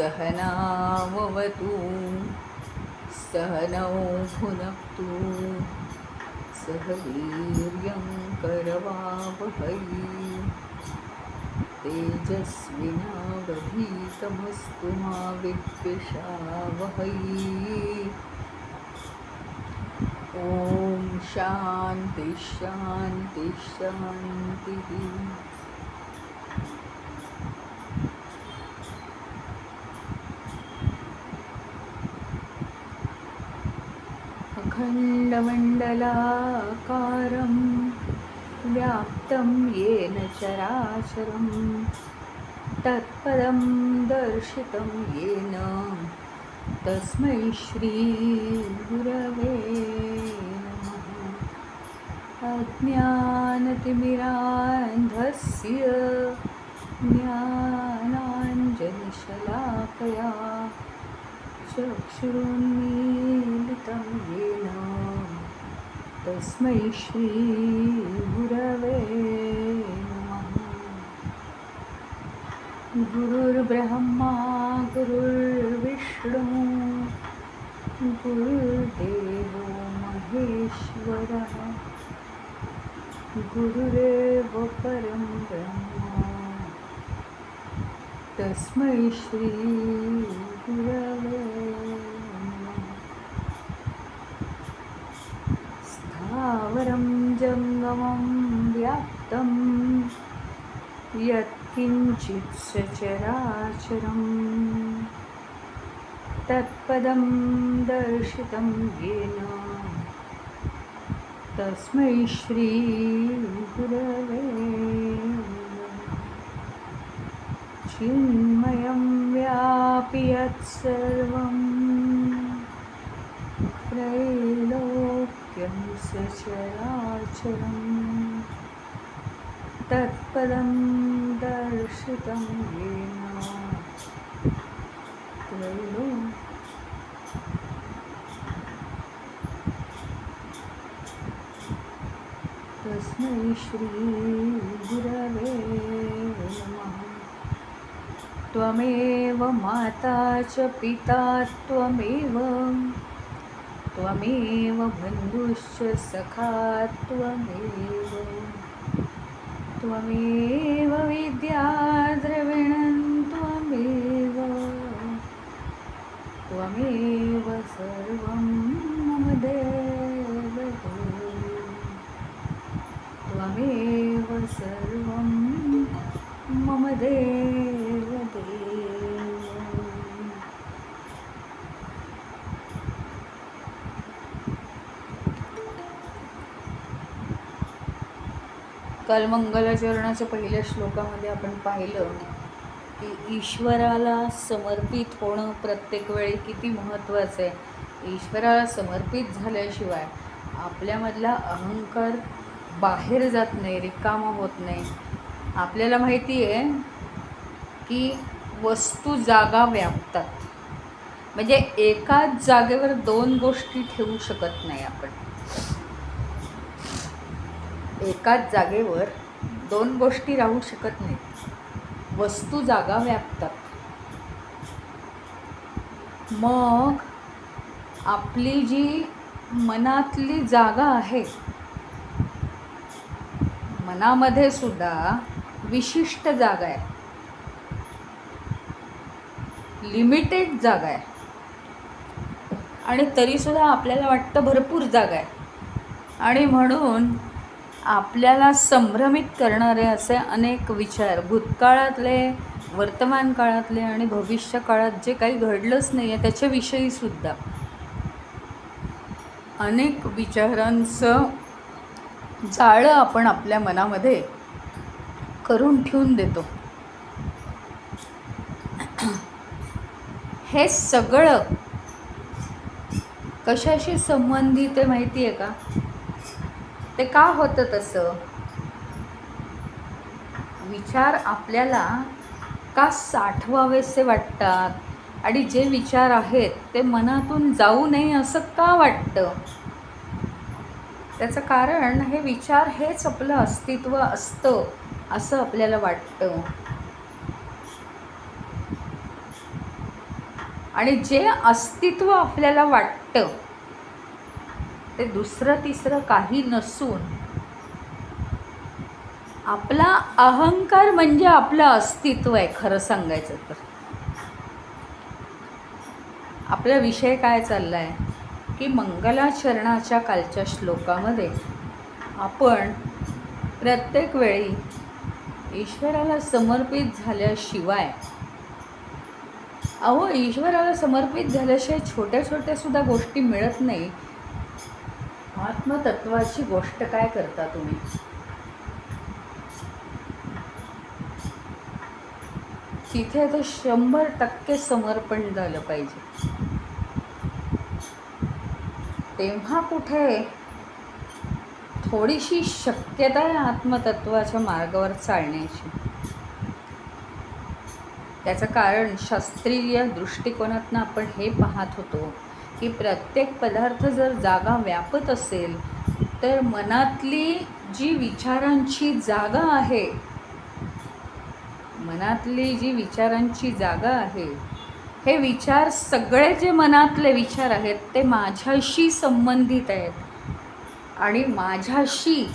सहनाववतु सहनौ भुनक्तु सह वीर्यं करवावहै तेजस्विनावधीतमस्तु मा विद्विषावहै। ॐ शान्ति शान्ति शान्तिः। अखण्डमण्डलाकारं व्याप्तं येन चराचरं तत्पदं दर्शितं येन तस्मै श्रीगुरवे नमः। अज्ञानतिमिरान्धस्य ज्ञानाञ्जनशलाकया चक्षुरुन्मीलितं येन तस्मै श्रीगुरवे नमः। गुरुर्ब्रह्मा गुरुर्विष्णु गुरुर्देवो महेश्वरः गुरुरेव परं ब्रह्म तस्मै श्रीगुरवे नमः। स्थावरं जङ्गमं व्याप्तं यत्किञ्चित् सचराचरं तत्पदं दर्शितं येन तस्मै श्रीगुरवे नमः। चिन्मयं व्यापि यत्सर्वं त्रैलोक्यं सचराचरं तत्पदं दर्शितं येन तस्मै श्रीगुरवे नमः। त्वमेव माता च पिता त्वमेव बन्धुश्च सखा त्वमेव विद्या द्रविणं त्वमेव सर्वं मम देवदेव त्वमेव सर्वं मम देवदेव। काल मंगलाचरणाच्या पहिल्या श्लोकामध्ये आपण पाहिलं की ईश्वराला समर्पित होणं प्रत्येक वेळी किती महत्त्वाचं आहे। ईश्वराला समर्पित झाल्याशिवाय आपल्यामधला अहंकार बाहेर जात नाही, रिकामा होत नाही। आपल्याला माहिती आहे की वस्तू जागा व्यापतात, म्हणजे एकाच जागेवर दोन गोष्टी ठेवू शकत नाही आपण। एकाच जागेवर दोन गोष्टी राहू शकत नाहीत, वस्तू जागा व्यापतात। मग आपली जी मनातली जागा आहे, मनामध्ये सुद्धा विशिष्ट जागा आहे, लिमिटेड जागा आहे, आणि तरीसुद्धा आपल्याला वाटतं भरपूर जागा आहे। आणि म्हणून आपल्याला संभ्रमित करणारे असे अनेक विचार, भूतकाळातले, वर्तमान काळातले आणि भविष्य काळात जे काही घडलंच नाही आहे त्याच्याविषयी सुद्धा अनेक विचारांचं जाळं आपण आपल्या मनामध्ये करून ठेवून देतो। हे सगळं कशाशी संबंधित आहे माहिती आहे का? ते का होतं तसं? विचार आपल्याला का साठवावेसे वाटतात आणि जे विचार आहेत ते मनातून जाऊ नये असं का वाटतं? त्याचं कारण हे विचार हेच आपलं अस्तित्व असतं असं आपल्याला वाटतं। आणि जे अस्तित्व आपल्याला वाटतं ते दुसरं तिसरं काही नसून आपला अहंकार म्हणजे आपलं अस्तित्व आहे. खरं सांगायचं तर आपला विषय काय चालला आहे की मंगलाचरणाच्या कालच्या श्लोकामध्ये आपण प्रत्येक वेळी ईश्वराला समर्पित झाल्याशिवाय, ईश्वराला समर्पित झाल्याशिवाय छोट्या छोट्या सुद्धा गोष्टी मिळत नाही. आत्मतत्वाची गोष्ट काय करता तुम्ही? तिथे तर 100% समर्पण झालं पाहिजे. तेव्हा कुठे थोडीशी शक्यता आहे आत्मतत्वाच्या मार्गावर चालण्याची. त्याचं कारण शास्त्रीय दृष्टिकोनातून आपण हे पाहत होतो की प्रत्येक पदार्थ जर जागा व्यापत असेल तर मनातली जी विचारांची जागा आहे, हे विचार सगळे जे मनातले विचार आहेत ते माझ्याशी संबंधित आहेत आणि माझ्याशी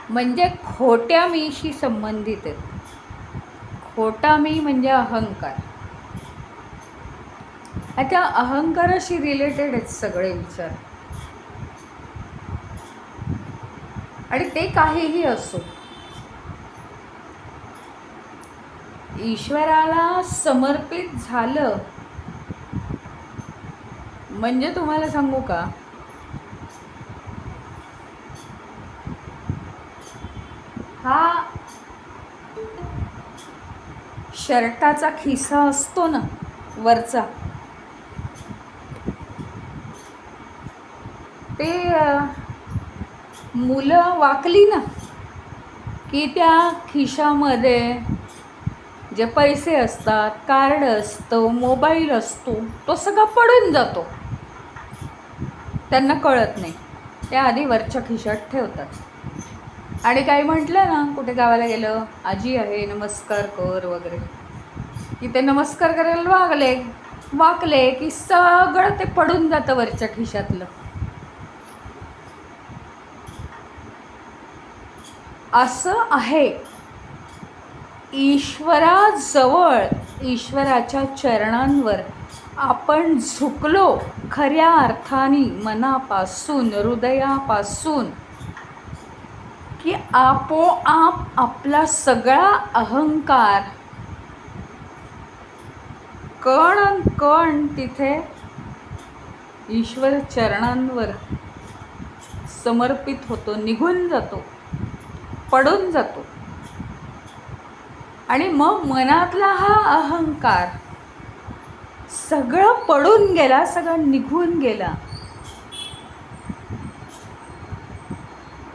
म्हणजे खोट्या मीशी संबंधित आहेत. खोटा मी म्हणजे अहंकार. त्या अहंकाराशी रिलेटेड आहेत सगळे विचार. आणि ते काहीही असो, ईश्वराला समर्पित झालं म्हणजे तुम्हाला सांगू का, हा शर्टाचा खिसा असतो ना वरचा, ते मुलं वाकली ना की त्या खिशामध्ये जे पैसे असतात, कार्ड असतं, मोबाईल असतो, तो सगळा पडून जातो. त्यांना कळत नाही, ते आधी वरच्या खिशात ठेवतात. आणि काही म्हटलं ना, कुठे गावाला गेलं, आजी आहे नमस्कार कर वगैरे, की ते नमस्कार करायला वाकले की सगळं ते पडून जातं वरच्या खिशातलं. असं आहे ईश्वराजवळ, ईश्वराच्या चरणांवर आपण झुकलो खऱ्या अर्थाने मनापासून, हृदयापासून, की आपोआप आपला सगळा अहंकार कण तिथे ईश्वर चरणांवर समर्पित होतो, निघून जातो, पडून जातो. आणि मग मनातला हा अहंकार सगळं पडून गेला, सगळं निघून गेला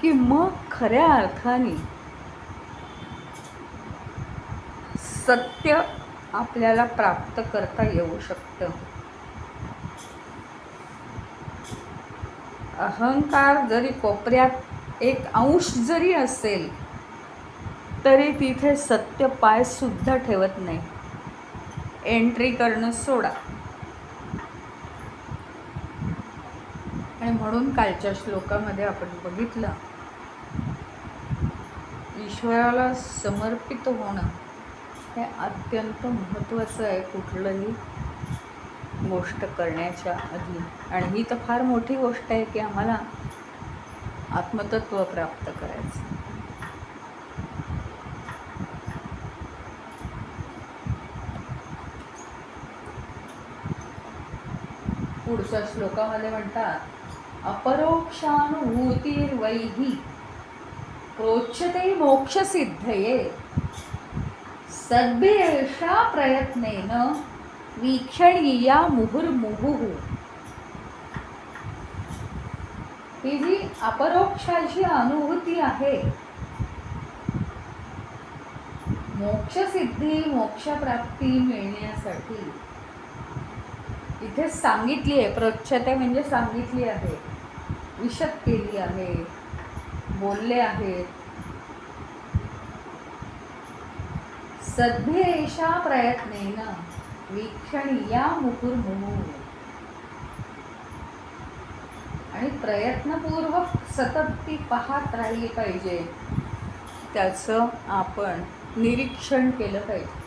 की मग खऱ्या अर्थाने सत्य आपल्याला प्राप्त करता येऊ शकतं. अहंकार जरी कोपऱ्यात एक अंश जरी असेल तरी तिथे सत्य पाय सुद्धा ठेवत नाही. एंट्री करणं सोडा. आणि म्हणून कालच्या श्लोकामध्ये आपण बघितलं, ईश्वराला समर्पित होणं हे अत्यंत महत्त्वाचं आहे कुठलंही गोष्ट करण्याच्या आधी. आणि ही तर फार मोठी गोष्ट आहे की आम्हाला आत्मतत्व प्राप्त करायचं. पुढच्या श्लोकामध्ये म्हणतात, अपरोक्षानुभूतिर्वैहि प्रोच्यते मोक्षसिद्धये सद्भिरेषा प्रयत्नेन वीक्षणीया मुहुर्मुहुः. ही जी अपरोक्षाची अनुभूती आहे, मोक्षसिद्धी, मोक्षप्राप्ती मिळण्यासाठी इथे सांगितली आहे. प्रोच्यते म्हणजे सांगितली आहे, विशद केली आहे, बोलले आहेत. सद्ध्येषा प्रयत्नेन वीक्षणीया मुहुर्मुहुः. आणि प्रयत्नपूर्वक सतत ती पाहत राहिली पाहिजे, त्याचं आपण निरीक्षण केलं पाहिजे.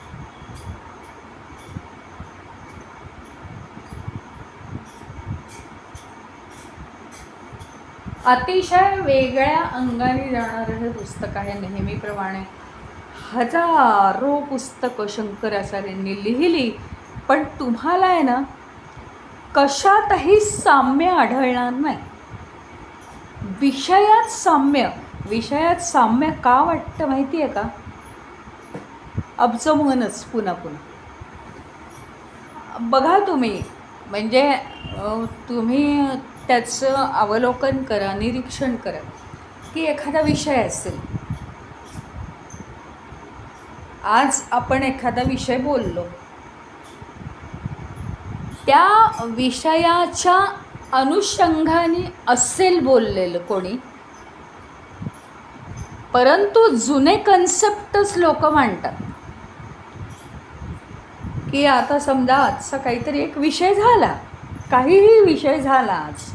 अतिशय वेगळ्या अंगाने जाणारं हे पुस्तक आहे. नेहमीप्रमाणे हजारो पुस्तकं शंकराचार्यांनी लिहिली, पण तुम्हाला आहे ना कशातही साम्य आढळणार नाही. विषयात साम्य का वाटतं माहिती आहे का? अब्जमनच पुन्हा पुन्हा बघा तुम्ही, म्हणजे तुम्ही त्याचं अवलोकन करा, निरीक्षण करा की एखादा विषय असेल. आज आपण एखादा विषय बोललो, त्या विषयाच्या अनुषंगाने असेल बोललेलं कोणी, परंतु जुने कन्सेप्टच लोक मांडतात. की आता समजा आजचा काहीतरी एक विषय झाला, काहीही विषय झाला आज,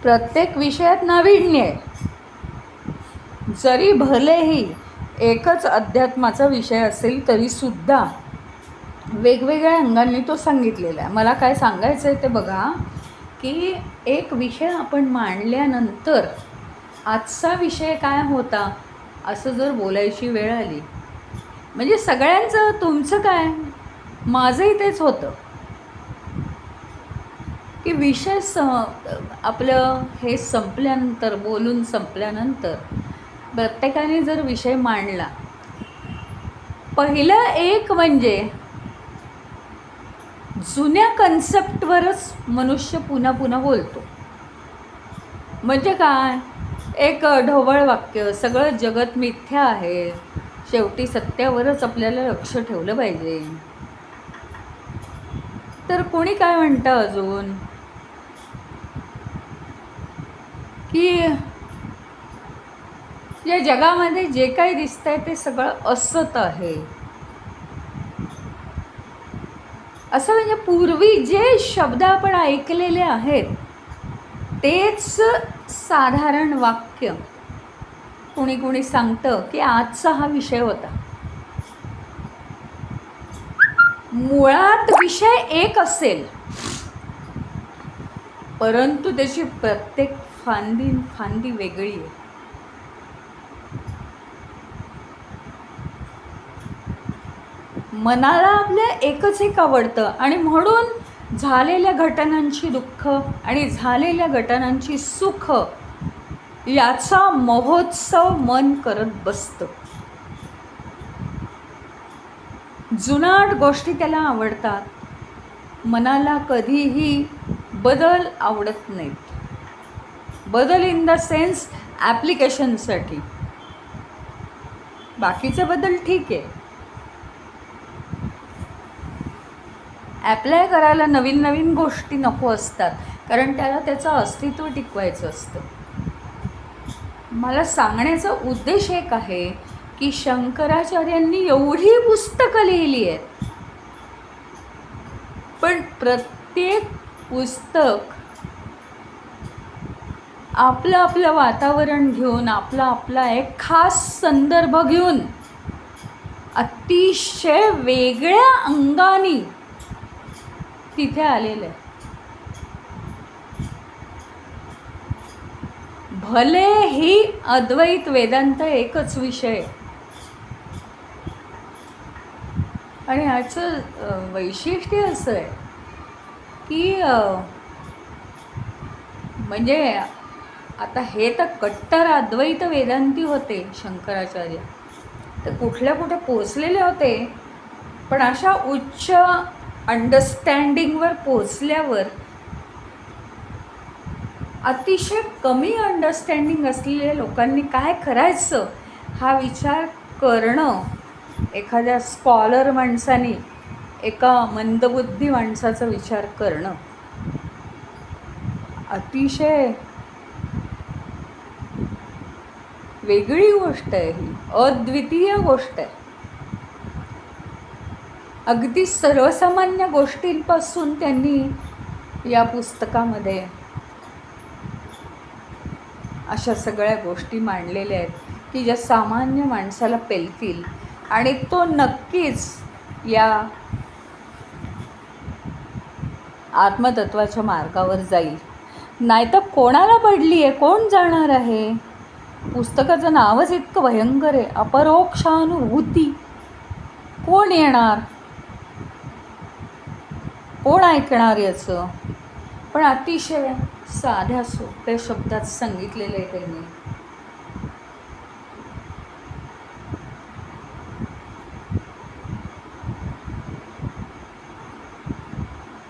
प्रत्येक विषयात नाविन्य आहे. जरी भलेही एकच अध्यात्माचा विषय असेल तरी सुद्धा वेगवेगळ्या अंगांनी तो सांगितलेला आहे. मला काय सांगायचं आहे ते बघा, की एक विषय आपण मांडल्यानंतर आजचा विषय काय होता असं जर बोलायची वेळ आली, म्हणजे सगळ्यांचं, तुमचं काय, माझंही तेच होतं की विषय आपलं हे संपल्यानंतर, बोलून संपल्यानंतर प्रत्येकाने जर विषय मांडला, पहिलं एक म्हणजे जुन्या कन्सेप्टवरच मनुष्य पुन्हा पुन्हा बोलतो. म्हणजे काय, एक ढोबळ वाक्य, सगळं जगत मिथ्या आहे, शेवटी सत्यावरच आपल्याला लक्ष ठेवलं पाहिजे. तर कोणी काय म्हणतं अजून की या जगामध्ये जे काही दिसतंय ते सगळं असत आहे. असं म्हणजे पूर्वी जे शब्द आपण ऐकलेले आहेत तेच साधारण वाक्य कोणी कोणी सांगतं की आजचा हा विषय होता. मुळात विषय एक असेल, परंतु त्याची प्रत्येक फांदी वेगळी आहे. मनाला आपल्या एकच एक आवडतं आणि म्हणून झालेल्या घटनांची दुःख आणि झालेल्या घटनांची सुख याचा महोत्सव मन करत बसतं. जुनाट गोष्टी त्याला आवडतात. मनाला कधीही बदल आवडत नाहीत. बदल इन द सेन्स ॲप्लिकेशनसाठी. बाकीचे बदल ठीक आहे, ॲप्लाय करायला नवीन नवीन गोष्टी नको असतात, कारण त्याला त्याचं अस्तित्व टिकवायचं असतं. मला सांगण्याचा उद्देश एक आहे की शंकराचार्यांनी एवढी पुस्तकं लिहिली आहेत, पण प्रत्येक पुस्तक आपलं आपलं वातावरण घेऊन, आपला आपला एक खास संदर्भ घेऊन अतिशय वेगळ्या अंगाने तिथे आलेलं आहे. भले ही अद्वैत वेदांत एकच विषय, आणि ह्याचं वैशिष्ट्य असं आहे की म्हणजे आता हे तर कट्टर अद्वैत वेदांती होते शंकराचार्य, तर कुठल्या कुठे पोचलेले होते, पण अशा उच्च अंडरस्टँडिंगवर पोचल्यावर अतिशय कमी अंडरस्टँडिंग असलेल्या लोकांनी काय करायचं हा विचार करणं, एखाद्या स्कॉलर माणसाने, एका मंदबुद्धी माणसाचा विचार करणं अतिशय वेगळी गोष्ट आहे, ही अद्वितीय गोष्ट आहे. अगदी सर्वसामान्य गोष्टींपासून त्यांनी या पुस्तकामध्ये अशा सगळ्या गोष्टी मांडलेल्या आहेत की ज्या सामान्य माणसाला पेलतील आणि तो नक्कीच या आत्मतत्वाच्या मार्गावर जाईल. नाही तर कोणाला पडली आहे, कोण जाणार आहे? पुस्तकाचं नावच इतकं भयंकर आहे, अपरोक्षानुभूती. कोण येणार, कोण ऐकणार याचं? पण अतिशय साध्या सोप्या शब्दात सांगितलेलं आहे त्यांनी.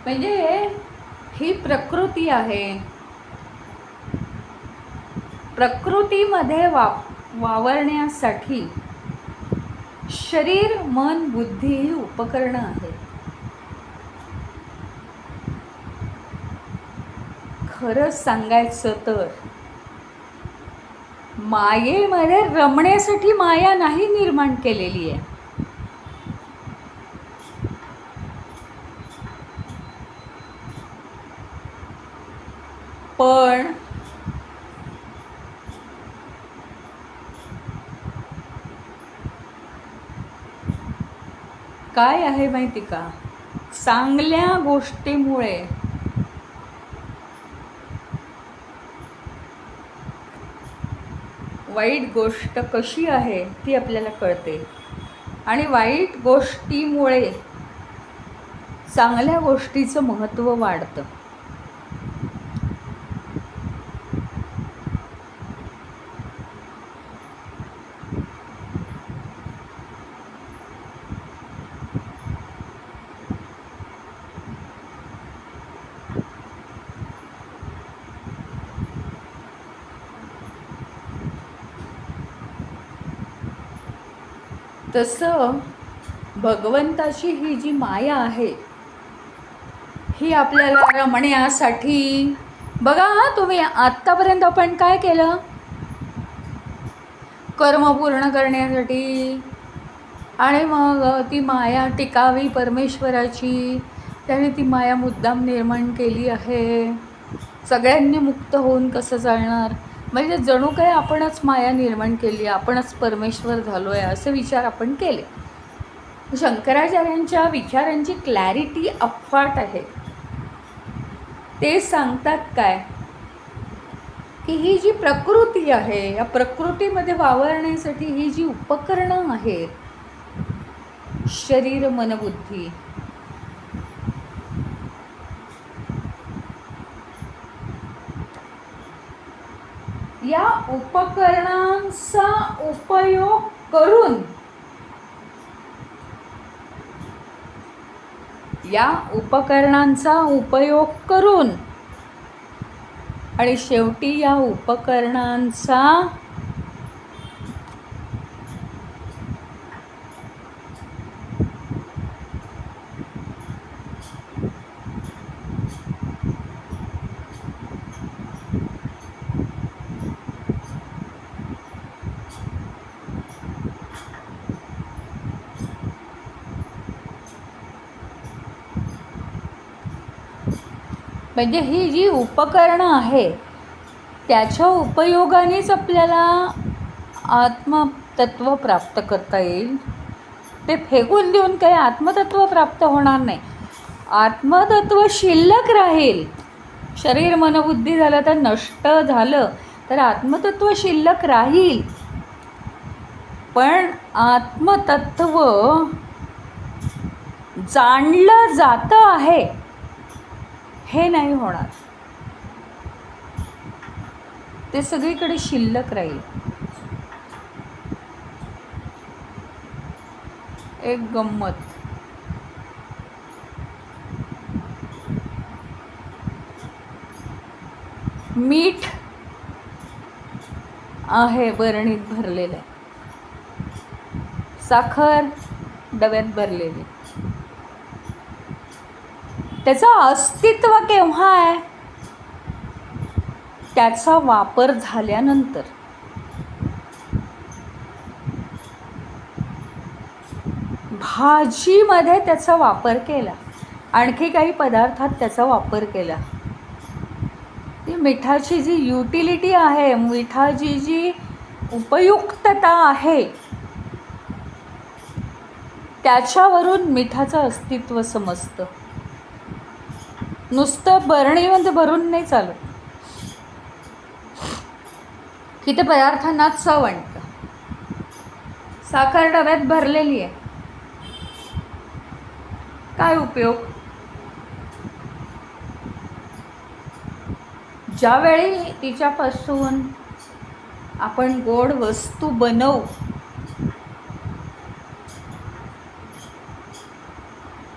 म्हणजे ही प्रकृती आहे, प्रकृतीमध्ये वावरण्यासाठी शरीर मन बुद्धी ही उपकरणं आहेत. खरं सांगायचं तर मायेमध्ये रमण्यासाठी माया नाही निर्माण केलेली आहे. पण काय आहे माहिती का, चांगल्या गोष्टीमुळे वाईट गोष्ट कशी आहे ती आपल्याला कळते आणि वाईट गोष्टीमुळे चांगल्या गोष्टीचं महत्त्व वाढतं. तसं भगवंताची ही जी माया आहे ही आपल्याला रमण्यासाठी, बघा तुम्ही आत्तापर्यंत आपण काय केलं, कर्म पूर्ण करण्यासाठी, आणि मग ती माया टिकावी परमेश्वराची, त्याने ती माया मुद्दाम निर्माण केली आहे. सगळ्यांनी मुक्त होऊन कसं चालणार, म्हणजे जणू काही आपणच माया निर्माण केली, आपणच परमेश्वर झालो आहे असे विचार आपण केले. शंकराचार्यांच्या विचारांची क्लॅरिटी अफाट आहे. ते सांगतात काय की ही जी प्रकृती आहे, या प्रकृतीमध्ये वावरण्यासाठी ही जी उपकरणं आहेत, शरीर मन बुद्धी, या उपकरणांचा उपयोग करून, या उपकरणांचा उपयोग करून आणि शेवटी या उपकरणांचा म्हणजे ही जी उपकरणं आहे त्याच्या उपयोगानेच आपल्याला आत्मतत्व प्राप्त करता येईल. ते फेकून देऊन काही आत्मतत्व प्राप्त होणार नाही. आत्मतत्व शिल्लक राहील. शरीर मनबुद्धी झालं तर नष्ट झालं तर आत्मतत्व शिल्लक राहील, पण आत्मतत्व जाणलं जातं आहे हे नाही होणार. ते सगळीकडे शिल्लक राहील. एक गंमत, मीठ आहे बरणीत भरलेलं आहे, साखर डब्यात भरलेली, त्याचं अस्तित्व केव्हा आहे, त्याचा वापर झाल्यानंतर. भाजीमध्ये त्याचा वापर केला, आणखी काही पदार्थात त्याचा वापर केला. ती मिठाची जी युटिलिटी आहे, मिठाची जी उपयुक्तता आहे, त्याच्यावरून मिठाचं अस्तित्व समजतं. नुसतं बरणीमध्ये भरून नाही चालत की ते पदार्थांना चव आणतं. साखर डब्यात भरलेली आहे, काय उपयोग? ज्यावेळी तिच्यापासून आपण गोड वस्तू बनवू,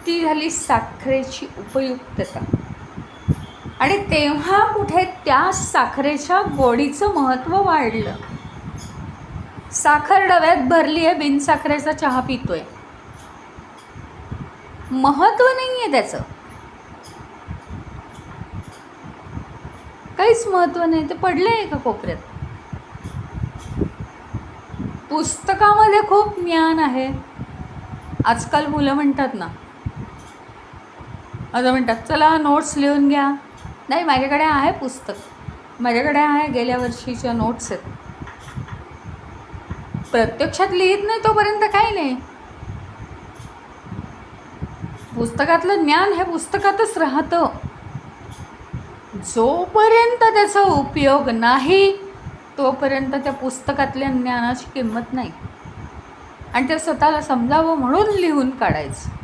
ती झाली साखरेची उपयुक्तता. आणि तेव्हा कुठे त्या साखरेच्या गोडीचं महत्त्व वाढलं. साखर डब्यात भरली आहे, बिनसाखरेचा चहा पितोय, महत्त्व नाही आहे त्याचं, काहीच महत्त्व नाही, ते पडले आहे का कोपऱ्यात. पुस्तकामध्ये खूप ज्ञान आहे. आजकाल मुलं म्हणतात ना, असं म्हणतात, चला नोट्स लिहून घ्या. नाही, माझ्याकडे आहे पुस्तक, माझ्याकडे आहे, गेल्या वर्षीच्या नोट्स आहेत. प्रत्यक्षात लिहित नाही तोपर्यंत काही नाही. पुस्तकातलं ज्ञान हे पुस्तकातच राहतं. जोपर्यंत त्याचा उपयोग नाही तोपर्यंत त्या पुस्तकातल्या ज्ञानाची किंमत नाही. आणि ते स्वतःला समजावं म्हणून लिहून काढायचं.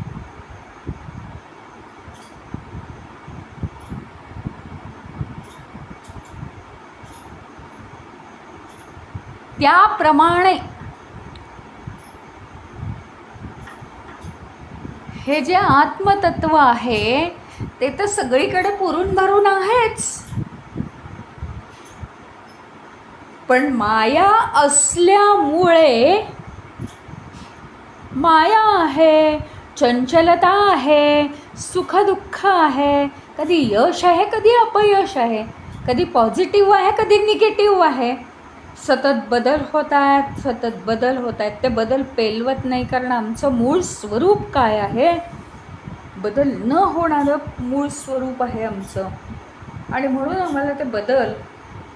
त्याप्रमाणे हे जे आत्मतत्व आहे ते तर सगळीकडे पुरून भरून आहेच, पण माया असल्यामुळे, माया आहे, चंचलता आहे, सुखदुःख आहे, कधी यश आहे, कधी अपयश आहे, कधी पॉझिटिव्ह आहे, कधी निगेटिव्ह आहे, सतत बदल होत आहेत, सतत बदल होत आहेत. ते बदल पेलवत नाही, कारण आमचं मूळ स्वरूप काय आहे, बदल न होणारं मूळ स्वरूप आहे आमचं. आणि म्हणून आम्हाला ते बदल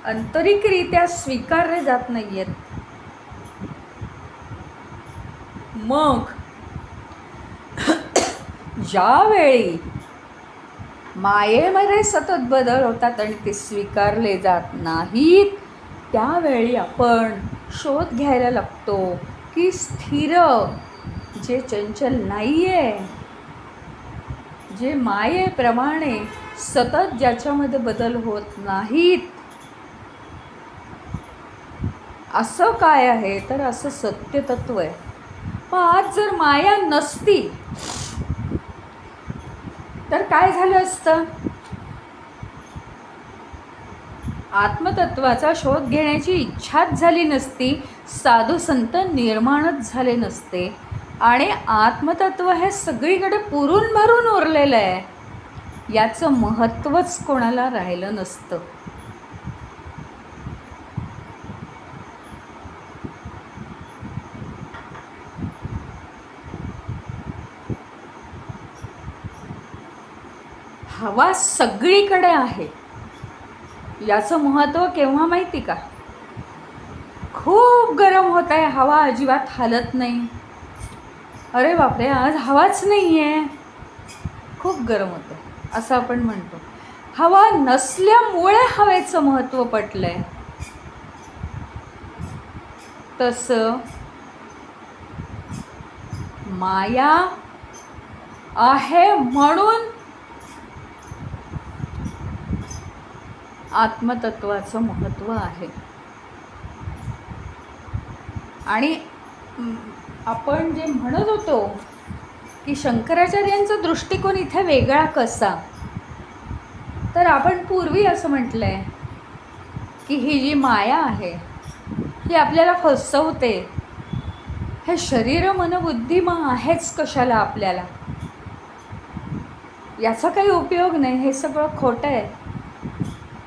आंतरिकरित्या स्वीकारले जात नाही आहेत. मग ज्यावेळी मायेमध्ये सतत बदल होतात आणि ते स्वीकारले जात नाहीत, त्यावेळी आपण शोध घ्यायला लागतो की स्थिर, जे चंचल नाही आहे, जे मायेप्रमाणे सतत ज्याच्यामध्ये बदल होत नाहीत, असं काय आहे, तर असं सत्यतत्व आहे. पण आज जर माया नसती तर काय झालं असतं? आत्मतत्वाचा शोध घेण्याची इच्छाच झाली नसती, साधू संत निर्माणच झाले नसते, आणि आत्मतत्व हे सगळीकडे पुरून भरून उरलेलं आहे, याचं महत्त्वच कोणाला राहिलं नसतं. हवा सगळीकडे आहे, याचं महत्त्व केव्हा माहिती का? खूप गरम होत आहे, हवा अजिबात हालत नाही, अरे बापरे आज हवाच नाही आहे, खूप गरम होतं असं आपण म्हणतो. हवा नसल्यामुळे हवेचं महत्त्व पटलं आहे. तसं माया आहे म्हणून आत्मतत्वाचं महत्त्व आहे. आणि आपण जे म्हणत होतो की शंकराचार्यांचा दृष्टिकोन इथे वेगळा कसा, तर आपण पूर्वी असं म्हटलं आहे की ही जी माया आहे ही आपल्याला फसवते. हे शरीर मन बुद्धी मग आहेच कशाला आपल्याला, याचा काही उपयोग नाही, हे सगळं खोटं आहे,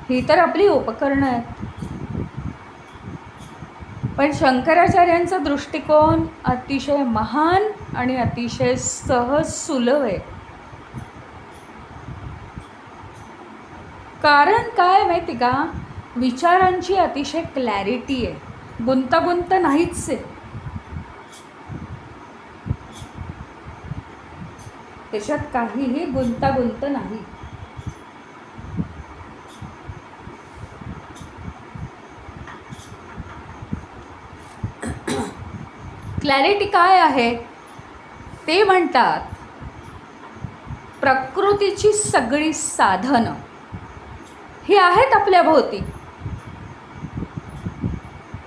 ही तर आपली उपकरणं आहेत. पण शंकराचार्यांचा दृष्टिकोन अतिशय महान आणि अतिशय सहज सुलभ आहे. कारण काय माहिती का, विचारांची अतिशय क्लॅरिटी आहे, गुंतागुंत नाहीच आहे. त्याच्यात काहीही गुंतागुंत नाही. क्लॅरिटी काय आहे ते म्हणतात, प्रकृतीची सगळी साधनं ही आहेत आपल्या भोवती.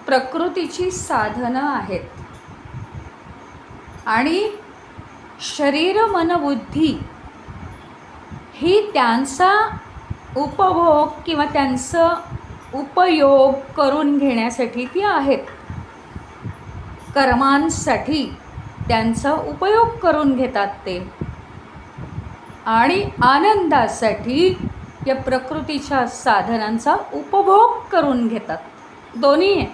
प्रकृतीची साधनं आहेत आणि शरीर मन बुद्धी ही त्यांचा उपभोग किंवा त्यांचं उपयोग करून घेण्यासाठी ती आहेत. कर्मांसाठी त्यांचा उपयोग करून घेतात ते, आणि आनंदासाठी या प्रकृतीच्या साधनांचा उपभोग करून घेतात. दोन्ही आहे.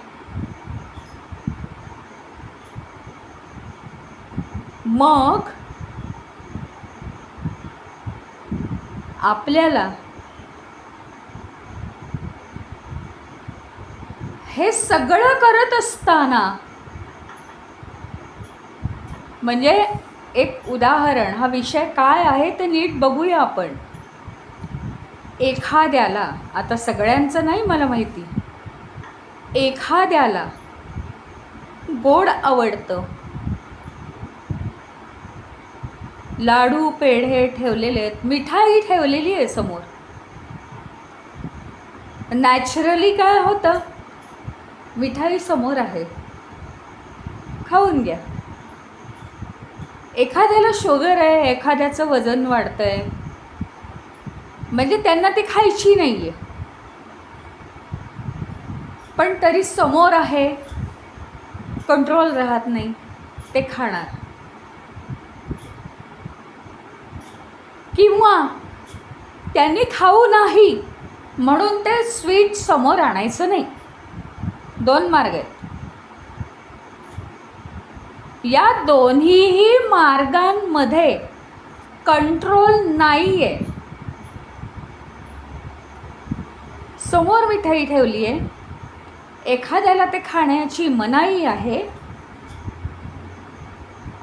मग आपल्याला हे सगळं करत असताना, म्हणजे एक उदाहरण, हा विषय काय आहे ते नीट बघूया आपण. एखाद्याला, आता सगळ्यांचं नाही मला माहिती, एखाद्याला गोड आवडतं, लाडू पेढे ठेवलेले आहेत, मिठाई ठेवलेली आहे समोर. नॅचरली काय होतं, मिठाई समोर आहे, खाऊन घ्या. एखाद्याला शुगर आहे, एखाद्याचं वजन वाढतं आहे, म्हणजे त्यांना ती खायची नाही आहे, पण तरी समोर आहे, कंट्रोल राहत नाही, ते खाणार. किंवा त्यांनी खाऊ नाही म्हणून ते स्वीट समोर आणायचं नाही. दोन मार्ग आहेत. या दोन्हीही मार्गांमध्ये कंट्रोल नाही आहे. समोर मिठाई ठेवली आहे, एखाद्याला ते खाण्याची मनाई आहे,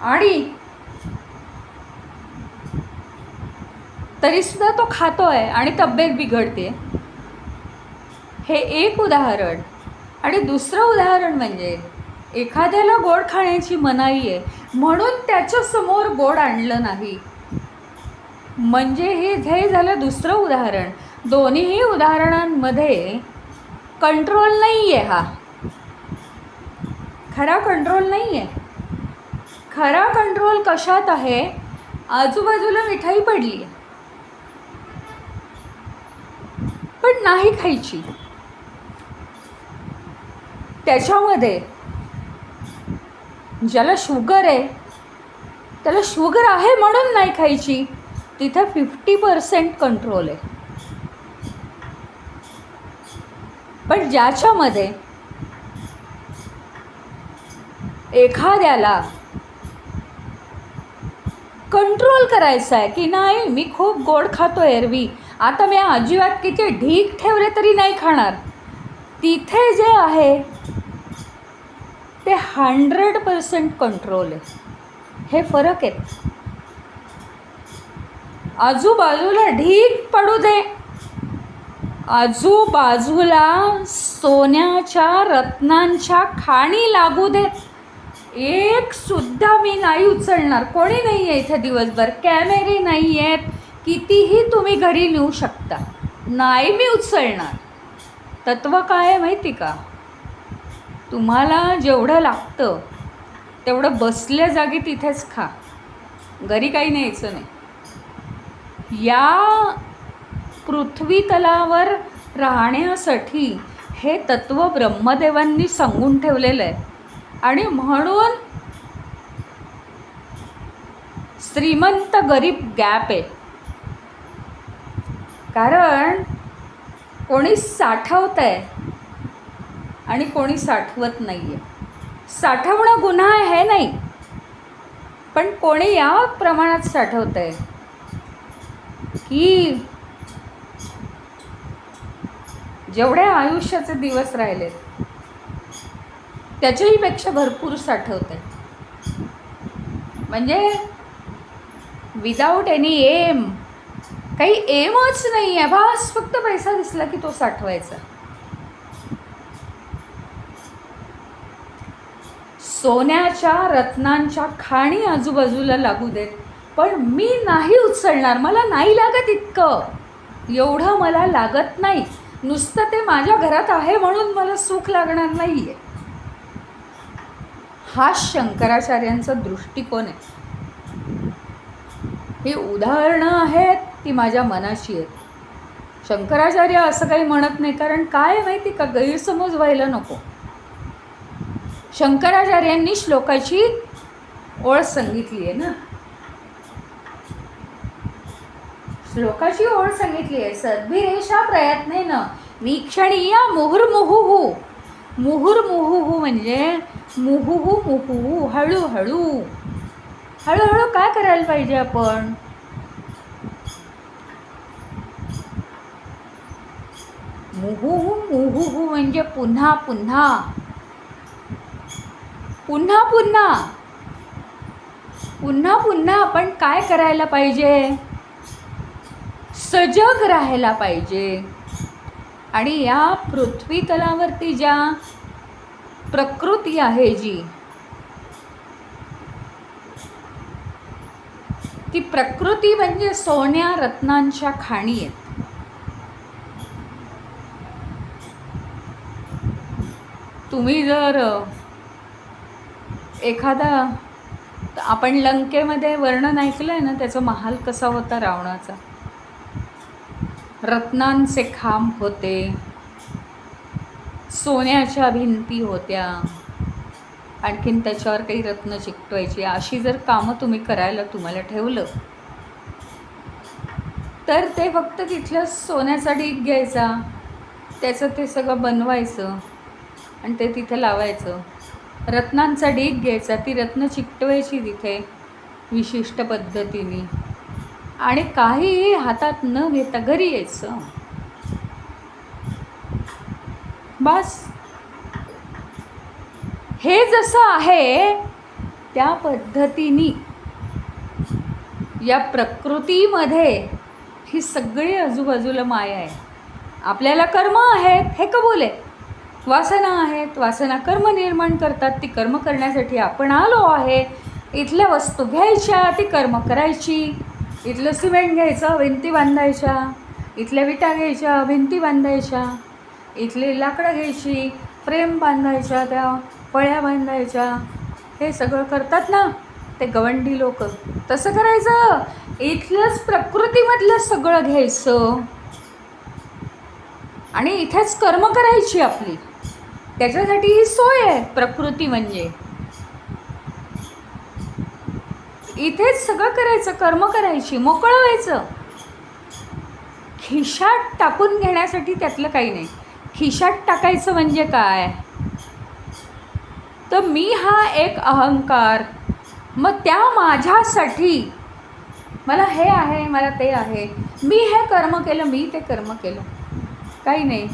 आणि तरीसुद्धा तो खातोय आणि तब्येत बिघडते. हे एक उदाहरण. आणि दुसरं उदाहरण म्हणजे एखाद्याला गोड खाण्याची मनाई आहे म्हणून त्याच्यासमोर गोड आणलं नाही, म्हणजे हे झालं दुसरं उदाहरण. दोन्हीही उदाहरणांमध्ये कंट्रोल नाही आहे. हा खरा कंट्रोल नाही आहे. खरा कंट्रोल कशात आहे, आजूबाजूला मिठाई पडली आहे पण नाही खायची. त्याच्यामध्ये ज्याला शुगर आहे त्याला शुगर आहे म्हणून नाही खायची, तिथं 50% कंट्रोल आहे. पण ज्याच्यामध्ये एखाद्याला कंट्रोल करायचा आहे की नाही, मी खूप गोड खातोय एरवी, आता मी अजिबात किती ढीक ठेवले तरी नाही खाणार, तिथे जे आहे ते 100% कंट्रोल आहे. हे फरक आहेत. आजूबाजूला ढीक पडू दे, आजूबाजूला सोन्याच्या रत्नांच्या खाणी लागू देत, एक सुद्धा मी नाही उचलणार. कोणी नाही आहे इथे दिवसभर, कॅमेरे नाही आहेत, कितीही तुम्ही घरी नेऊ शकता, नाही मी उचलणार. तत्व काय आहे माहिती का, तुम्हाला जेवढं लागतं तेवढं बसल्या जागी तिथेच खा, घरी काही न्यायचं नाही. या पृथ्वी तलावर राहण्यासाठी हे तत्व ब्रह्मदेवांनी सांगून ठेवलेलं आहे. आणि म्हणून श्रीमंत गरीब गॅप आहे. कारण कोणी साठवत आहे आणि कोणी साठवत नाही आहे. साठवणं गुन्हा आहे नाही, पण कोणी या प्रमाणात साठवत आहे की जेवढे आयुष्याचे दिवस राहिलेत त्याच्याही पेक्षा भरपूर साठवत आहे. म्हणजे विदाऊट एनी एम, काही एमच नाही आहे, बस फक्त पैसा दिसला की तो साठवायचा. सोन्याच्या रत्नांच्या खाणी आजूबाजूला लागू देत, पण मी नाही उचलणार, मला नाही लागत इतकं, एवढं मला लागत नाही. नुसतं ते माझ्या घरात आहे म्हणून मला सुख लागणार नाही आहे. हा शंकराचार्यांचा दृष्टिकोन आहे. ही उदाहरणं आहेत ती माझ्या मनाची आहेत. शंकराचार्य असं काही म्हणत नाही, कारण काय माहिती का, गैरसमज व्हायला नको. शंकराचार्यांनी श्लोकाची ओळ सांगितली आहे ना, श्लोकाची ओळ सांगितली आहे. सद्भिरेषा प्रयत्नेन वीक्षणीया मुहुर्मुहुः. मुहुर्मुहुः म्हणजे मुहुहु मुहुहु, हळूहळू. हळूहळू काय करायला पाहिजे आपण? मुहुहु मुहुहु म्हणजे पुन्हा पुन्हा पुन्हा पुन्हा पुन्हा पुन्हा आपण काय करायला पाहिजे? सजग राहायला पाहिजे. आणि या पृथ्वी तलावरती ज्या प्रकृती आहे जी, ती प्रकृती म्हणजे सोन्या रत्नांच्या खाणी आहेत. तुम्ही जर एखादा, आपण लंकेमध्ये वर्णन ऐकलं आहे ना, त्याचा महाल कसा होता रावणाचा. रत्नांचे खांब होते, सोन्याच्या भिंती होत्या, आणखीन त्याच्यावर काही रत्न चिकटवायची. अशी जर कामं तुम्ही करायला तुम्हाला ठेवलं तर ते फक्त तिथलं सोन्याचा ढीग घ्यायचा, त्याचं ते सगळं बनवायचं आणि ते तिथे लावायचं. रत्नांचा ढीग घ्यायचा, ती रत्न चिकटवायची तिथे विशिष्ट पद्धतीने आणि काहीही हातात न घेता घरी यायचं. बस हे जसं आहे त्या पद्धतीने या प्रकृतीमध्ये ही सगळी आजूबाजूला माया आहे. आपल्याला कर्म आहेत हे कबूल आहे, वासना आहेत, वासना कर्म निर्माण करतात, ती कर्म करण्यासाठी आपण आलो आहे. इथल्या वस्तू घ्यायच्या, ती कर्म करायची. इथलं सिमेंट घ्यायचं, भिंती बांधायच्या, इथल्या विटा घ्यायच्या, भिंती बांधायच्या, इथली लाकडं घ्यायची, फ्रेम बांधायच्या, त्या फळ्या बांधायच्या. हे सगळं करतात ना ते गवंडी लोक, तसं करायचं. इथलंच प्रकृतीमधलं सगळं घ्यायचं आणि इथेच कर्म करायची आपली. त्याच्यासाठी ही सोय आहे प्रकृती म्हणजे. इथेच सगळं करायचं, कर्म करायची, मोकळं व्हायचं. खिशात टाकून घेण्यासाठी त्यातलं काही नाही. खिशात टाकायचं म्हणजे काय, तर मी हा एक अहंकार, मग त्या माझ्यासाठी मला हे आहे, मला ते आहे, मी हे कर्म केलं, मी ते कर्म केलं, काही नाही.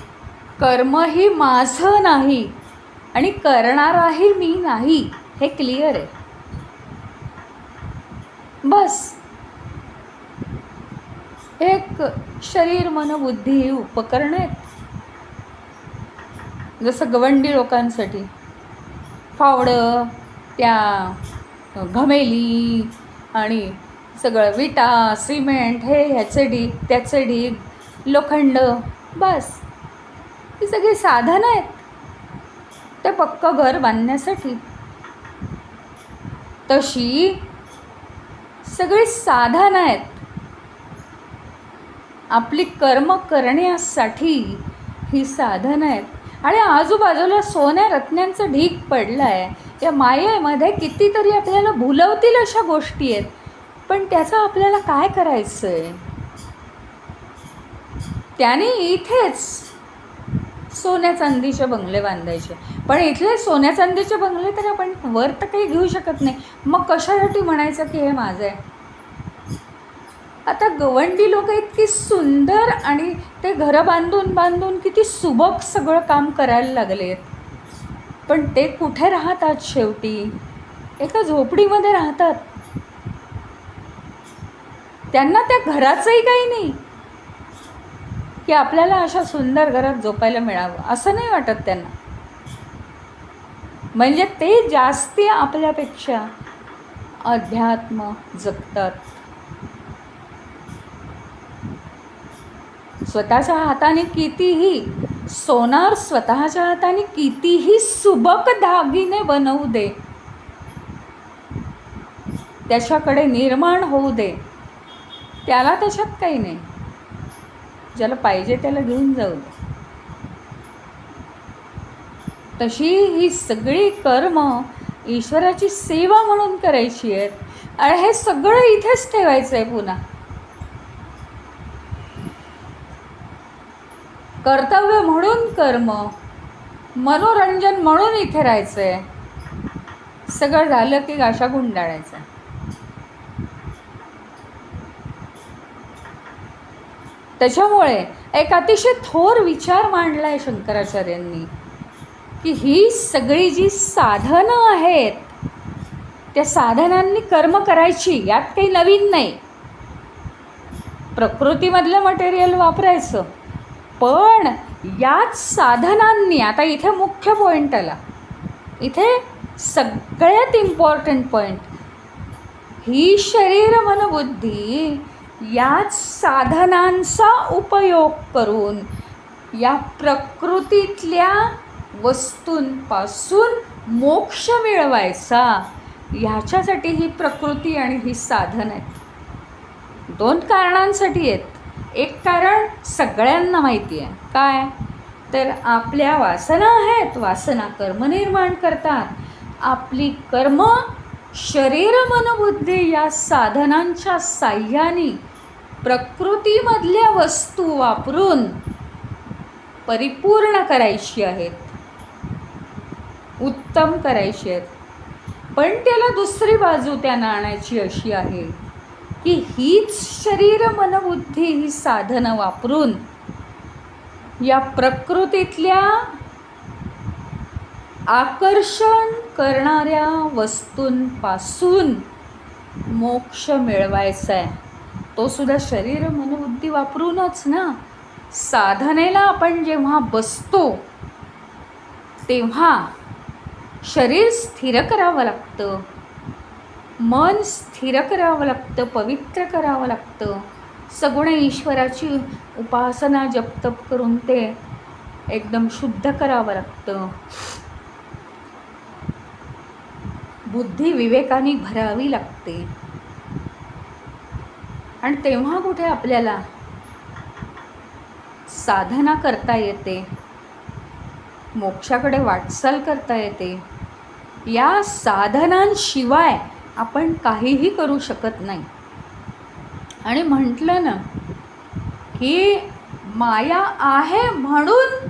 कर्मही माझं नाही आणि करणाराही मी नाही, हे क्लिअर आहे. बस एक शरीर मन बुद्धी ही उपकरणं आहेत. जसं गवंडी लोकांसाठी फावडं, त्या घमेली आणि सगळं विटा, सिमेंट, हे ह्याचे ढीग, त्याचे ढीग, लोखंड, बस ही सगळी साधनं आहेत ते पक्कं घर बांधण्यासाठी. तशी सगळी साधनं आहेत आपली कर्म करण्यासाठी. ही साधनं आहेत आणि आजूबाजूला सोन्या रत्नांचं ढीग पडलं आहे. या मायेमध्ये कितीतरी आपल्याला भुलवतील अशा गोष्टी आहेत, पण त्याचं आपल्याला काय करायचं आहे? त्याने इथेच सोन्या चांदीचे बंगले बांधायचे. पण इथले सोन्या चांदीचे बंगले तर आपण वर तर काही घेऊ शकत नाही, मग कशासाठी म्हणायचं की हे माझं आहे. आता गवंडी लोक इतकी सुंदर आणि ते घरं बांधून बांधून किती सुबक सगळं काम करायला लागलेत, पण ते कुठे राहतात शेवटी? एका झोपडीमध्ये राहतात. त्यांना त्या घराचंही काही नाही की आपल्याला अशा सुंदर घरात झोपायला मिळावं, असं नाही वाटत त्यांना. म्हणजे ते जास्ती आपल्यापेक्षा अध्यात्म जगतात. स्वतःच्या हाताने कितीही सोनार स्वतःच्या हाताने कितीही सुबक दागिने बनवू दे, त्याच्याकडे निर्माण होऊ दे, त्याला त्याच्यात काही नाही. ज्याला पाहिजे त्याला घेऊन जाऊ दे. तशी ही सगळी कर्म ईश्वराची सेवा म्हणून करायची आहेत, आणि हे सगळं इथेच ठेवायचं आहे. पुन्हा कर्तव्य म्हणून कर्म, मनोरंजन म्हणून इथे राहायचं आहे. सगळं झालं की गाशा गुंडाळायचा. त्याच्यामुळे एक अतिशय थोर विचार मांडला आहे शंकराचार्यांनी की ही सगळी जी साधनं आहेत त्या साधनांनी कर्म करायची, यात काही नवीन नाही. प्रकृतीमधलं मटेरियल वापरायचं, पण याच साधनांनी, आता इथे मुख्य पॉईंट आला, इथे सगळ्यात इम्पॉर्टंट पॉईंट, ही शरीर मन बुद्धी याच साधनांचा उपयोग करून या प्रकृतीतल्या वस्तूंपासून मोक्ष मिळवायचा, ह्याच्यासाठी ही प्रकृती आणि ही साधन आहेत. दोन कारणांसाठी आहेत. एक कारण सगळ्यांना माहिती आहे, काय तर आपल्या वासना आहेत, वासना कर्म निर्माण करतात. आपली कर्म शरीर मनबुद्धी या साधनांच्या साह्याने प्रकृतीमधल्या वस्तू वापरून परिपूर्ण करायची आहेत, उत्तम करायची आहेत. पण त्याला दुसरी बाजू त्यांना आणायची अशी आहे की हीच शरीर मनबुद्धी ही साधनं वापरून या प्रकृतीतल्या आकर्षण करणाऱ्या वस्तूंपासून मोक्ष मिळवायचा आहे. तो सुद्धा शरीर मनबुद्धी वापरूनच ना. साधनेला आपण जेव्हा बसतो तेव्हा शरीर स्थिर करावं लागतं, मन स्थिर करावं लागतं, पवित्र करावं लागतं. सगुण ईश्वराची उपासना जपतप करून ते एकदम शुद्ध करावं लागतं. बुद्धी विवेकाने भरावी लागते. आणि तेव्हा कुठे आपल्याला साधना करता येते, मोक्षाकडे वाटचाल करता येते. या साधनांशिवाय आपण काहीही करू शकत नाही. आणि म्हटलं ना की माया आहे म्हणून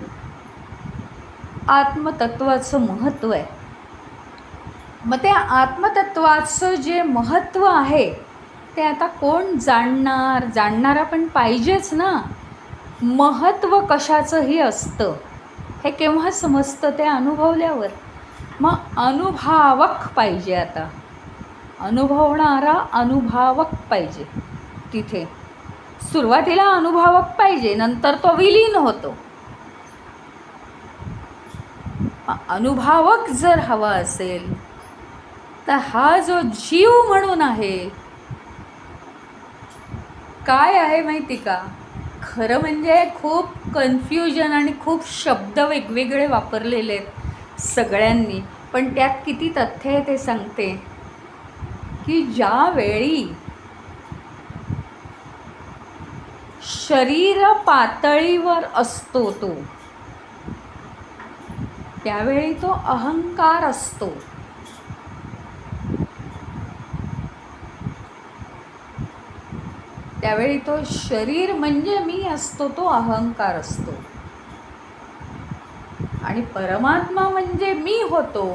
आत्मतत्वाचं महत्त्व आहे. मग त्या आत्मतत्वाचं जे महत्त्व आहे ते आता कोण जाणणार? जाणणारा पण पाहिजेच ना. महत्त्व कशाचंही असतं हे केव्हा समजतं? ते अनुभवल्यावर. मग अनुभवावक पाहिजे. आता अनुभवणारा अनुभवावक पाहिजे. तिथे सुरुवातीला अनुभवावक पाहिजे, नंतर तो विलीन होतो. अनुभवावक जर हवा असेल तर हा जो जीव म्हणून आहे, काय आहे माहिती का? खरं म्हणजे खूप कन्फ्युजन आणि खूप शब्द वेगवेगळे वापरलेले आहेत सगळ्यांनी, पण त्यात किती तथ्य आहे ते सांगते. की ज्यावेळी शरीर पातळीवर असतो तो, त्यावेळी तो अहंकार असतो. त्यावेळी तो शरीर म्हणजे मी असतो, तो अहंकार असतो. आणि परमात्मा म्हणजे मी होतो,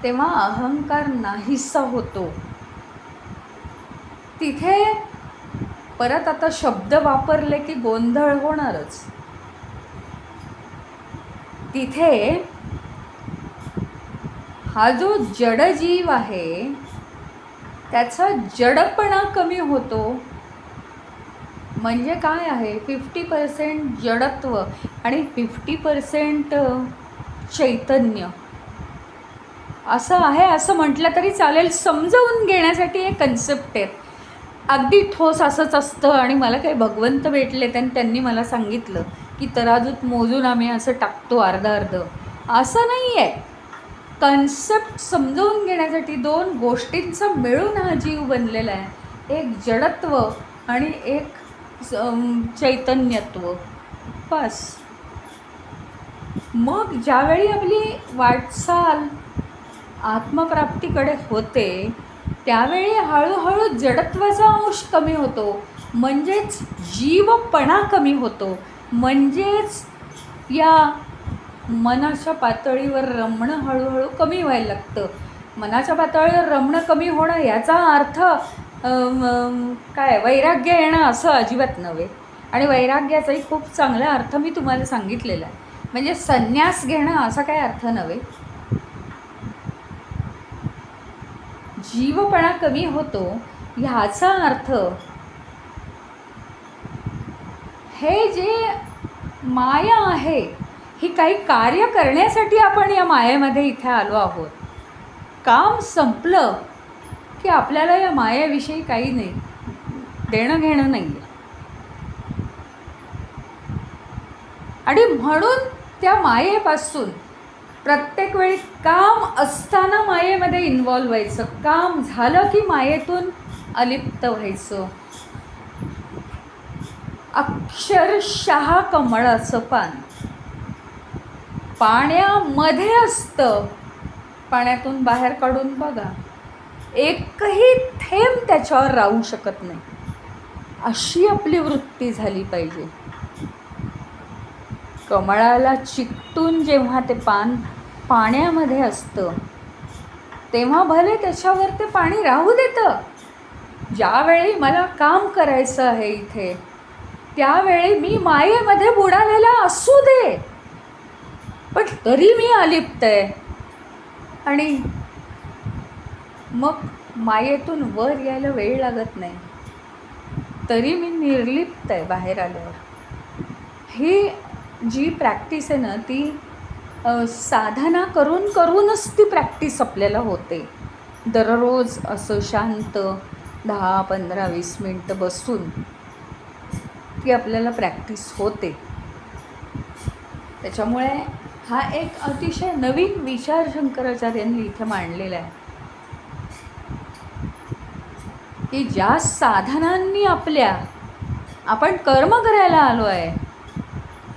तेव्हा अहंकार नाहीसा होतो. तिथे परत आता शब्द वापरले की गोंधळ होणारच. तिथे हा जो जड जीव आहे त्याचा जडपणा कमी होतो. म्हणजे काय आहे, 50% जडत्व आणि 50% चैतन्य असं आहे, असं म्हटलं तरी चालेल. समजावून घेण्यासाठी हे कन्सेप्ट आहेत. अगदी ठोस असंच असतं. आणि मला काही भगवंत भेटले त्यांनी मला सांगितलं की तराजूत मोजून आम्ही असं टाकतो अर्ध अर्ध, असं नाही आहे. कन्सेप्ट समजावून घेण्यासाठी दोन गोष्टींचा मिळून हा जीव बनलेला आहे, एक जडत्व आणि एक चैतन्यत्व. बस. मग ज्यावेळी आपली वाटचाल आत्मप्राप्तीकडे होते त्यावेळी हळूहळू जडत्वाचा अंश कमी होतो, म्हणजेच जीवपणा कमी होतो, म्हणजेच या मनाच्या पातळीवर रमणं हळूहळू कमी व्हायला लागतं. मनाच्या पातळीवर रमणं कमी होणं याचा अर्थ काय वैराग्य येणं असं अजिबात नव्हे. आणि वैराग्याचाही खूप चांगला अर्थ मी तुम्हाला सांगितलेला आहे. म्हणजे संन्यास घेणं असा काही अर्थ नव्हे. जीवपणा कमी होतो ह्याचा अर्थ हे जे माया आहे ही काही कार्य करण्यासाठी आपण या मायेमध्ये इथे आलो आहोत. काम संपलं की आपल्याला या मायेविषयी काही नाही, देणं घेणं नाही आहे. आणि म्हणून त्या मायेपासून प्रत्येक वेळी काम असताना मायेमध्ये इन्व्हॉल्व व्हायचं, काम झालं की मायेतून अलिप्त व्हायचं. अक्षरशः कमळाचं पान पाण्यामध्ये असतं, पाण्यातून बाहेर काढून बघा, एकही थेंब त्याच्यावर राहू शकत नाही. अशी आपली वृत्ती झाली पाहिजे. कमळाला चिकटून जेव्हा ते पान पाण्यामध्ये असतं तेव्हा भले त्याच्यावर ते पाणी राहू देतं. ज्यावेळी मला काम करायचं आहे इथे त्यावेळी मी मायेमध्ये बुडालेला असू दे, पण तरी मी अलिप्त आहे. आणि मग मायेतून वर यायला वेळ लागत नाही, तरी मी निर्लिप्त आहे बाहेर आल्यावर. ही जी प्रॅक्टिस आहे ना ती साधना करून करूनच ती प्रॅक्टिस आपल्याला होते. दररोज असं शांत 10, 15, 20 मिनटं बसून ती आपल्याला प्रॅक्टिस होते. त्याच्यामुळे हा एक अतिशय नवीन विचार शंकराचार्यांनी इथे मांडलेला आहे की ज्या साधनांनी आपण कर्म करायला आलो आहे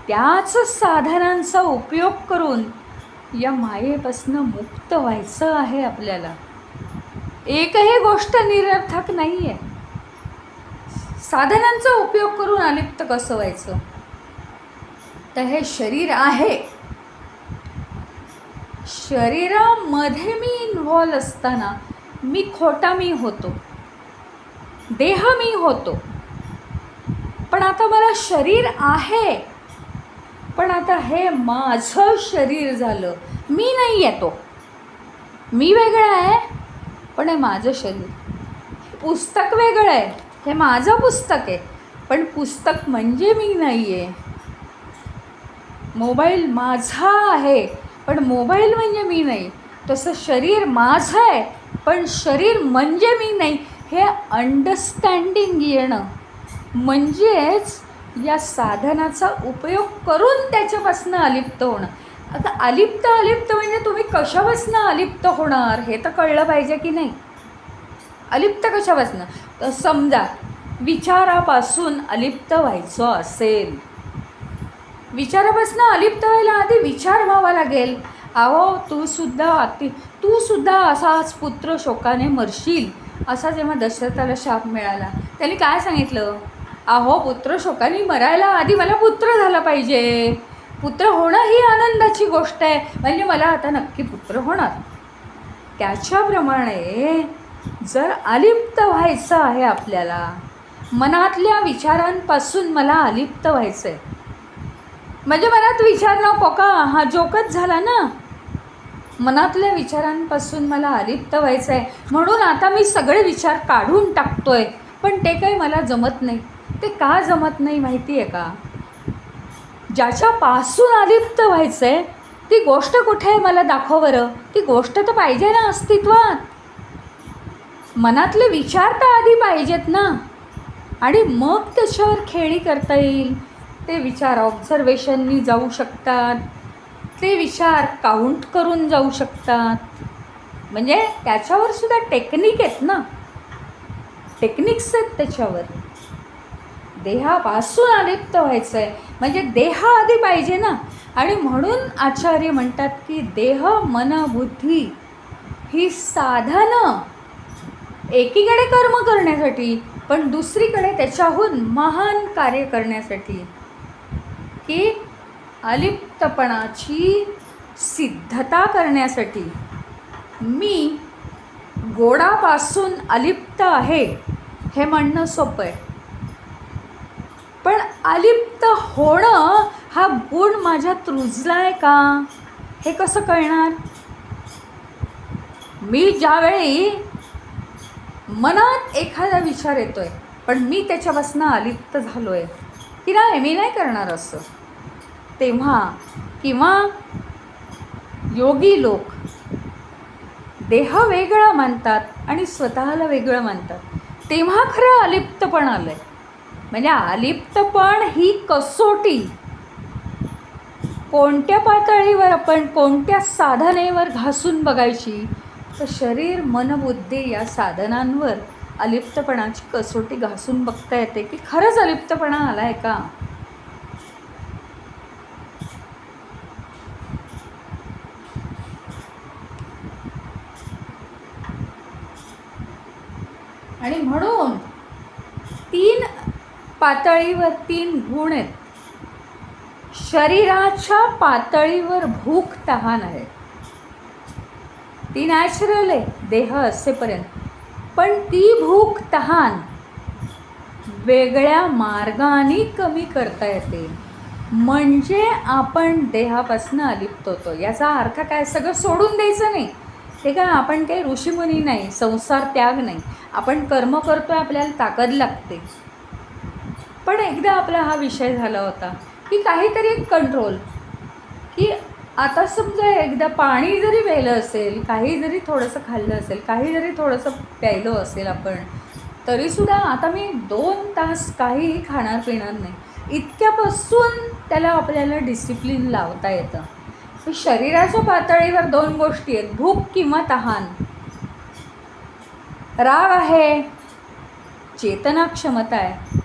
त्याच साधनांचा उपयोग करून या मायेपासून मुक्त व्हायचं आहे आपल्याला. एकही गोष्ट निरर्थक नाही आहे. साधनांचा उपयोग करून अलिप्त कसं व्हायचं? तर हे शरीर आहे, शरीरामध्ये मी इन्व्हॉल्व असताना मी खोटा मी होतो, देह मी होतो. पण आता मला शरीर आहे, पण आता हे माझं शरीर झालं, मी नाही येतो. मी वेगळं आहे पण हे माझं शरीर. पुस्तक वेगळं आहे, हे माझं पुस्तक आहे, पण पुस्तक म्हणजे मी नाही आहे. मोबाईल माझा आहे पण मोबाईल म्हणजे मी नाही. तसं शरीर माझं आहे पण शरीर म्हणजे मी नाही. हे अंडरस्टँडिंग येणं म्हणजेच या साधनाचा उपयोग करून त्याच्यापासून अलिप्त होणं. आता अलिप्त म्हणजे तुम्ही कशापासून अलिप्त होणार हे तर कळलं पाहिजे की नाही. अलिप्त कशापासून? तर समजा विचारापासून अलिप्त व्हायचं असेल, विचारापासून अलिप्त व्हायला आधी विचार व्हावा लागेल. अहो तू सुद्धा असाच पुत्र शोकाने मरशील, असा जेव्हा दशरथाला शाप मिळाला त्यांनी काय सांगितलं? अहो पुत्र शोकाने मरायला आधी मला पुत्र झाला पाहिजे. पुत्र होणं ही आनंदाची गोष्ट आहे, म्हणजे मला आता नक्की पुत्र होणार. त्याच्याप्रमाणे जर अलिप्त व्हायचं आहे आपल्याला, मनातल्या विचारांपासून मला अलिप्त व्हायचं आहे, म्हणजे मनात विचार नको का, हा जोकच झाला ना. मनातल्या विचारांपासून मला अलिप्त व्हायचं आहे, म्हणून आता मी सगळे विचार काढून टाकतोय. पण ते काही मला जमत नाही. ते का जमत नाही माहिती आहे का? ज्याच्यापासून अलिप्त व्हायचं आहे ती गोष्ट कुठे आहे मला दाखव बरं. ती गोष्ट तर पाहिजे ना अस्तित्वात. मनातले विचार तर आधी पाहिजेत ना, आणि मग त्याच्यावर खेळी करता येईल. ते विचार ऑब्झर्वेशननी जाऊ शकतात, ते विचार काउंट करून जाऊ शकतात. म्हणजे त्याच्यावर सुद्धा टेक्निक आहेत ना, टेक्निक्स आहेत त्याच्यावर. देहापासून अलिप्त व्हायचं आहे म्हणजे देह आधी पाहिजे ना. आणि म्हणून आचार्य म्हणतात की देह मन बुद्धी ही साधनं एकीकडे कर्म करण्यासाठी, पण दुसरीकडे त्याच्याहून महान कार्य करण्यासाठी, की अलिप्तपणाची सिद्धता करण्यासाठी. मी गोडापासून अलिप्त आहे हे म्हणणं सोपं आहे, पण अलिप्त होणं हा गुण माझ्यात रुजला आहे का हे कसं कळणार? मी ज्यावेळी मनात एखादा विचार येतोय पण मी त्याच्यापासून अलिप्त झालो आहे की नाही, मी नाही करणार असं, तेव्हा, किंवा योगी लोक देह वेगळा मानतात आणि स्वतःला वेगळं मानतात, तेव्हा खरं अलिप्तपण आलं आहे. म्हणजे अलिप्तपण ही कसोटी कोणत्या पातळीवर आपण कोणत्या साधनेवर घासून बघायची, तर शरीर मन बुद्धी या साधनांवर अलिप्तपणाची कसोटी घासून बघता येते की खरंच अलिप्तपणा आला आहे का. आणि म्हणून 3 पातळीवर 3 गुण आहेत. शरीराच्या पातळीवर भूक तहान आहे, ती नॅचरल आहे देह असेपर्यंत, पण ती भूक तहान वेगळ्या मार्गाने कमी करता येते. म्हणजे आपण देहापासून अलिप्त होतो. याचा अर्थ काय? सगळं सोडून द्यायचं नाही. ते काय आपण काही ऋषीमुनी नाही, संसार त्याग नाही. आपण कर्म करतोय, आपल्याला ताकद लागते. पण एकदा आपला हा विषय झाला होता की काहीतरी एक कंट्रोल, की आता समजा एकदा पाणी जरी प्यायलं असेल, काही जरी थोडंसं खाल्लं असेल, काही जरी थोडंसं प्यायलं असेल आपण, तरीसुद्धा आता मी 2 तास काहीही खाणार पिणार नाही, इतक्यापासून त्याला आपल्याला डिसिप्लिन लावता येतं. शरीराच्या पातळीवर 2 गोष्टी आहेत, भूक किंवा तहान. राग आहे, चेतना क्षमता आहे.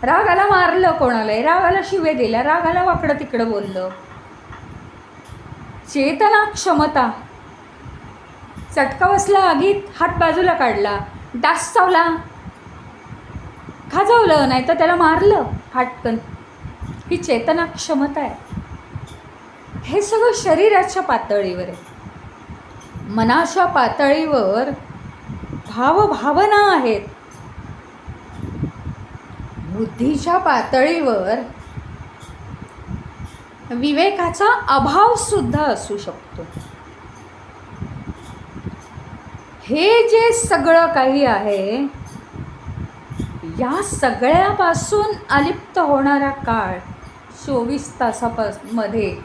रागाला मारलं कोणालाही, रागाला शिवे दिल्या, रागाला वाकडं तिकडं बोललं. चेतना क्षमता, चटका बसला आगीत, हात बाजूला काढला, डास चावला, खाजवलं, नाही तर त्याला मारलं फाटकन, ही चेतना क्षमता आहे. हे सगळं शरीराच्या पातळीवर आहे. मनाच्या पातळीवर भावभावना आहेत. बुद्धीच्या पातळीवर विवेकाचा अभाव सुद्धा असू शकतो. हे जे सगळं काही आहे, या सगळ्यापासून अलिप्त होणारा काळ 24 तासामध्ये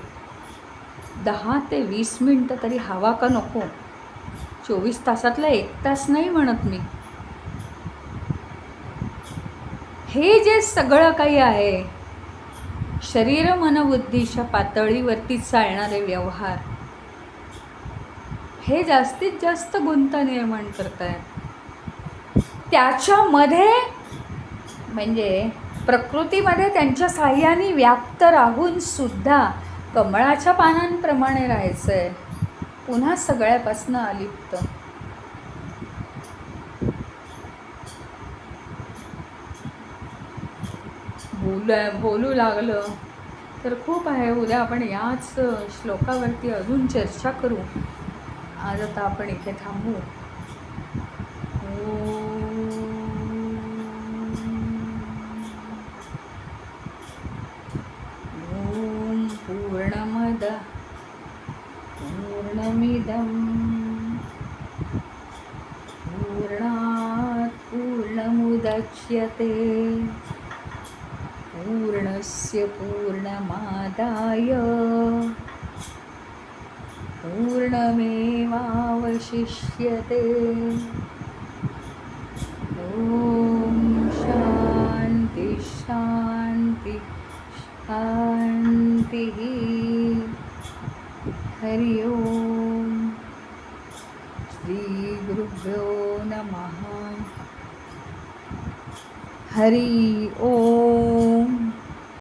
10 ते 20 मिनटं तरी हवा का नको? 24 तासातला 1 तास नाही म्हणत मी. हे जे सगळं काही आहे, शरीर मन बुद्धीच्या पातळीवरती चालणारे व्यवहार, हे जास्तीत जास्त गुंता निर्माण करत आहेत. त्याच्यामध्ये म्हणजे प्रकृतीमध्ये त्यांच्या साह्याने व्याप्त राहून सुद्धा कमळाच्या पानांप्रमाणे राहायचं आहे, पुन्हा सगळ्यापासून अलिप्त. बोलू लागलं तर खूप आहे. उद्या आपण याच श्लोकावरती अजून चर्चा करू. आज आता आपण इथे थांबू. ओम पूर्णमद पूर्णमिदं पूर्णात् पूर्णमुदच्यते पूर्णस्य पूर्णमादाय पूर्णमेवावशिष्यते. ॐ शान्ति शान्ति शान्तिः. हरि ओम. श्री गुरुभ्यो नमः. हरि ओम.